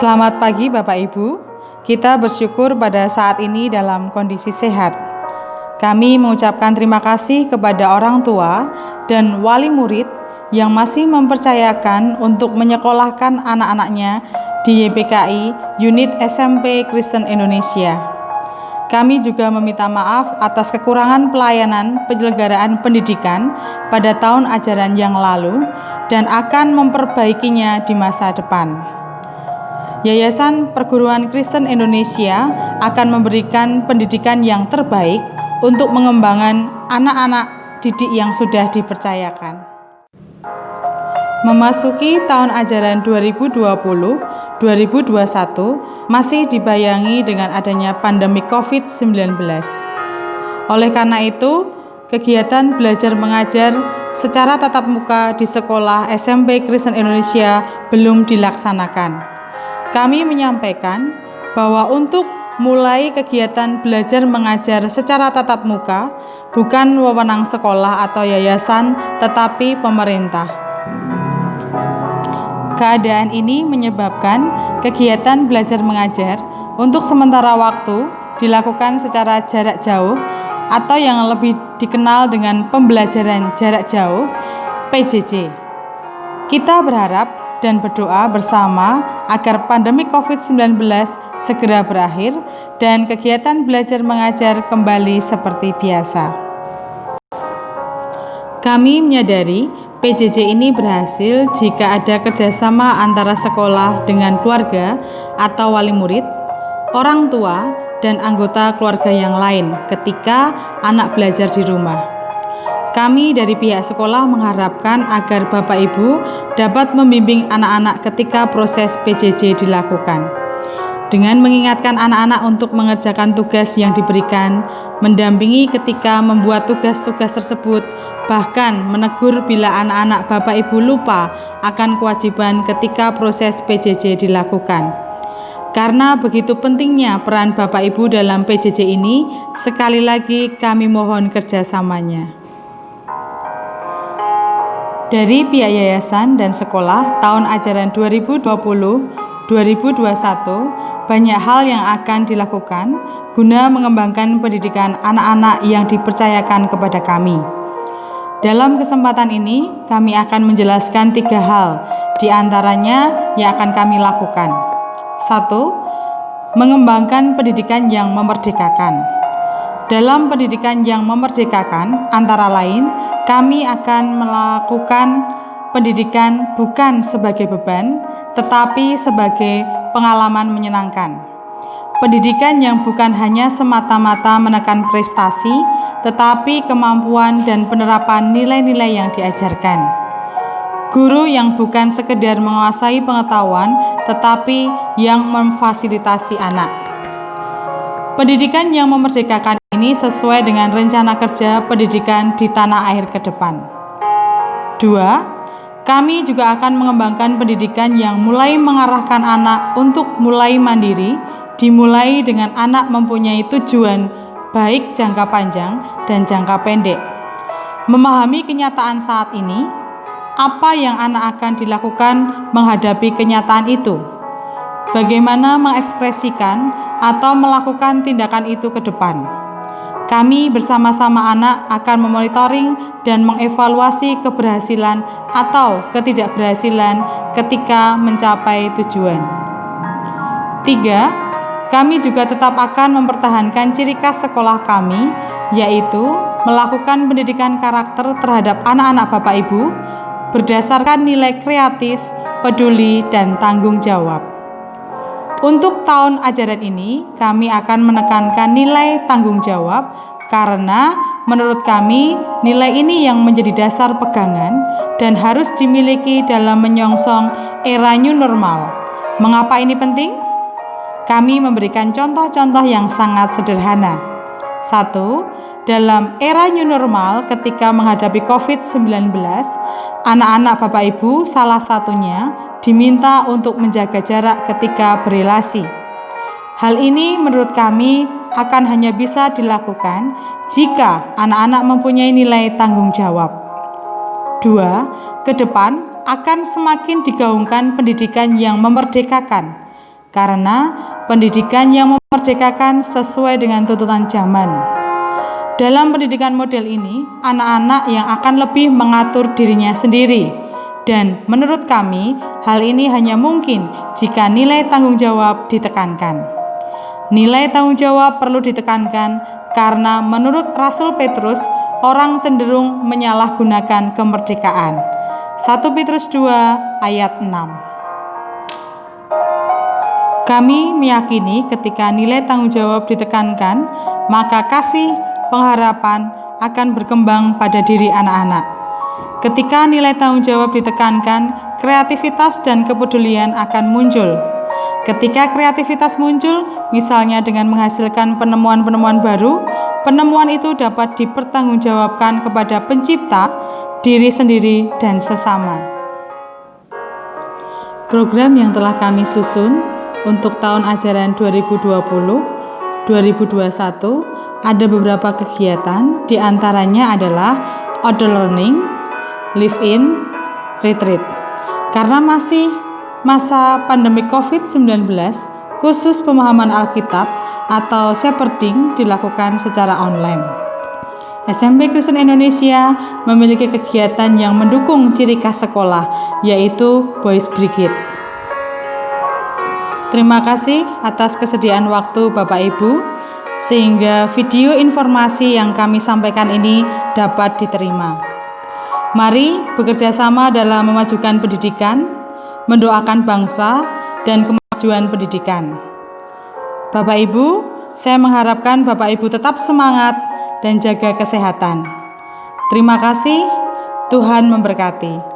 Selamat pagi Bapak Ibu. Kita bersyukur pada saat ini dalam kondisi sehat. Kami mengucapkan terima kasih kepada orang tua dan wali murid yang masih mempercayakan untuk menyekolahkan anak-anaknya di YPKI Unit SMP Kristen Indonesia. Kami juga meminta maaf atas kekurangan pelayanan penyelenggaraan pendidikan pada tahun ajaran yang lalu dan akan memperbaikinya di masa depan. Yayasan Perguruan Kristen Indonesia akan memberikan pendidikan yang terbaik untuk mengembangkan anak-anak didik yang sudah dipercayakan. Memasuki tahun ajaran 2020-2021 masih dibayangi dengan adanya pandemi COVID-19. Oleh karena itu, kegiatan belajar mengajar secara tatap muka di sekolah SMP Kristen Indonesia belum dilaksanakan. Kami menyampaikan bahwa untuk mulai kegiatan belajar mengajar secara tatap muka bukan wewenang sekolah atau yayasan, tetapi pemerintah. Keadaan ini menyebabkan kegiatan belajar mengajar untuk sementara waktu dilakukan secara jarak jauh atau yang lebih dikenal dengan pembelajaran jarak jauh (PJJ). Kita berharap dan berdoa bersama agar pandemi COVID-19 segera berakhir dan kegiatan belajar mengajar kembali seperti biasa. Kami menyadari PJJ ini berhasil jika ada kerjasama antara sekolah dengan keluarga atau wali murid, orang tua, dan anggota keluarga yang lain ketika anak belajar di rumah. Kami dari pihak sekolah mengharapkan agar Bapak Ibu dapat membimbing anak-anak ketika proses PJJ dilakukan. Dengan mengingatkan anak-anak untuk mengerjakan tugas yang diberikan, mendampingi ketika membuat tugas-tugas tersebut, bahkan menegur bila anak-anak Bapak Ibu lupa akan kewajiban ketika proses PJJ dilakukan. Karena begitu pentingnya peran Bapak Ibu dalam PJJ ini, sekali lagi kami mohon kerjasamanya. Dari pihak yayasan dan sekolah tahun ajaran 2020-2021, banyak hal yang akan dilakukan guna mengembangkan pendidikan anak-anak yang dipercayakan kepada kami. Dalam kesempatan ini, kami akan menjelaskan 3 hal, di antaranya yang akan kami lakukan. 1. Mengembangkan pendidikan yang memerdekakan. Dalam pendidikan yang memerdekakan, antara lain, kami akan melakukan pendidikan bukan sebagai beban, tetapi sebagai pengalaman menyenangkan. Pendidikan yang bukan hanya semata-mata menekan prestasi, tetapi kemampuan dan penerapan nilai-nilai yang diajarkan. Guru yang bukan sekedar menguasai pengetahuan, tetapi yang memfasilitasi anak. Pendidikan yang memerdekakan ini sesuai dengan rencana kerja pendidikan di tanah air ke depan. 2. Kami juga akan mengembangkan pendidikan yang mulai mengarahkan anak untuk mulai mandiri, dimulai dengan anak mempunyai tujuan baik jangka panjang dan jangka pendek. Memahami kenyataan saat ini, apa yang anak akan dilakukan menghadapi kenyataan itu? Bagaimana mengekspresikan atau melakukan tindakan itu ke depan? Kami bersama-sama anak akan memonitoring dan mengevaluasi keberhasilan atau ketidakberhasilan ketika mencapai tujuan. 3. Kami juga tetap akan mempertahankan ciri khas sekolah kami, yaitu melakukan pendidikan karakter terhadap anak-anak Bapak Ibu berdasarkan nilai kreatif, peduli, dan tanggung jawab. Untuk tahun ajaran ini, kami akan menekankan nilai tanggung jawab karena menurut kami nilai ini yang menjadi dasar pegangan dan harus dimiliki dalam menyongsong era new normal. Mengapa ini penting? Kami memberikan contoh-contoh yang sangat sederhana. 1. Dalam era new normal ketika menghadapi COVID-19, anak-anak Bapak Ibu salah satunya diminta untuk menjaga jarak ketika berelasi. Hal ini menurut kami akan hanya bisa dilakukan jika anak-anak mempunyai nilai tanggung jawab. 2. Ke depan akan semakin digaungkan pendidikan yang memerdekakan, karena pendidikan yang memerdekakan sesuai dengan tuntutan zaman. Dalam pendidikan model ini, anak-anak yang akan lebih mengatur dirinya sendiri. Dan menurut kami, hal ini hanya mungkin jika nilai tanggung jawab ditekankan. Nilai tanggung jawab perlu ditekankan karena menurut Rasul Petrus, orang cenderung menyalahgunakan kemerdekaan. 1 Petrus 2 ayat 6. Kami meyakini ketika nilai tanggung jawab ditekankan, maka kasih pengharapan akan berkembang pada diri anak-anak. Ketika nilai tanggung jawab ditekankan, kreativitas dan kepedulian akan muncul. Ketika kreativitas muncul, misalnya dengan menghasilkan penemuan-penemuan baru, penemuan itu dapat dipertanggungjawabkan kepada pencipta, diri sendiri, dan sesama. Program yang telah kami susun untuk tahun ajaran 2020-2021 ada beberapa kegiatan, diantaranya adalah outdoor learning, live-in, retreat. Karena masih masa pandemi COVID-19, khusus pemahaman Alkitab atau shepherding dilakukan secara online. SMP Kristen Indonesia memiliki kegiatan yang mendukung ciri khas sekolah, yaitu Boys Brigade. Terima kasih atas kesediaan waktu Bapak Ibu, sehingga video informasi yang kami sampaikan ini dapat diterima. Mari bekerja sama dalam memajukan pendidikan, mendoakan bangsa, dan kemajuan pendidikan. Bapak Ibu, saya mengharapkan Bapak Ibu tetap semangat dan jaga kesehatan. Terima kasih, Tuhan memberkati.